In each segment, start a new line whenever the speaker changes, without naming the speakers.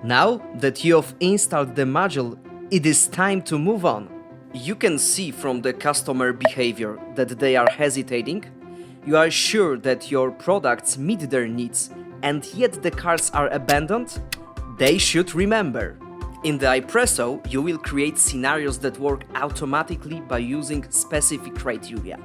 Now that you have installed the module, it is time to move on. You can see from the customer behavior that they are hesitating. You are sure that your products meet their needs, and yet the cars are abandoned? They should remember. In the iPresso, you will create scenarios that work automatically by using specific criteria.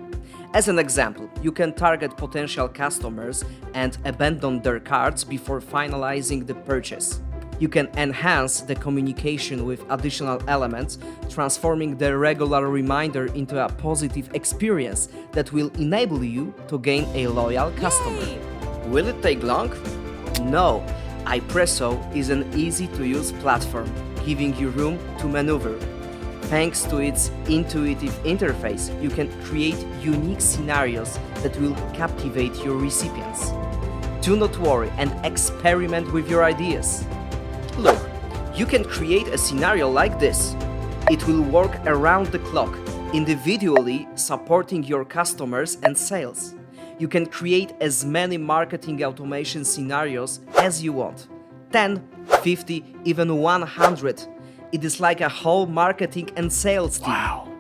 As an example, you can target potential customers and abandon their carts before finalizing the purchase. You can enhance the communication with additional elements, transforming the regular reminder into a positive experience that will enable you to gain a loyal customer.
Yay!
Will it take long? No. iPresso is an easy-to-use platform, giving you room to maneuver. Thanks to its intuitive interface, you can create unique scenarios that will captivate your recipients. Do not worry and experiment with your ideas. Look, you can create a scenario like this. It will work around the clock, individually supporting your customers and sales. You can create as many marketing automation scenarios as you want. 10, 50, even 100. It is like a whole marketing and sales team.
Wow.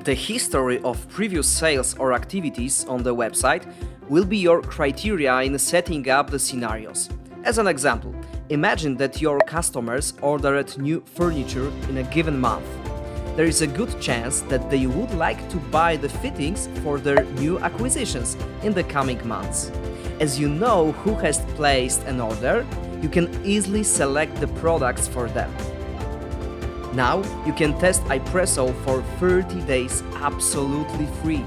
The history of previous sales or activities on the website will be your criteria in setting up the scenarios. As an example, imagine that your customers ordered new furniture in a given month. There is a good chance that they would like to buy the fittings for their new acquisitions in the coming months. As you know who has placed an order, you can easily select the products for them. Now you can test iPresso for 30 days absolutely free.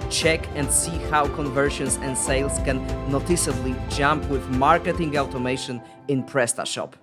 Check and see how conversions and sales can noticeably jump with marketing automation in Presta Shop.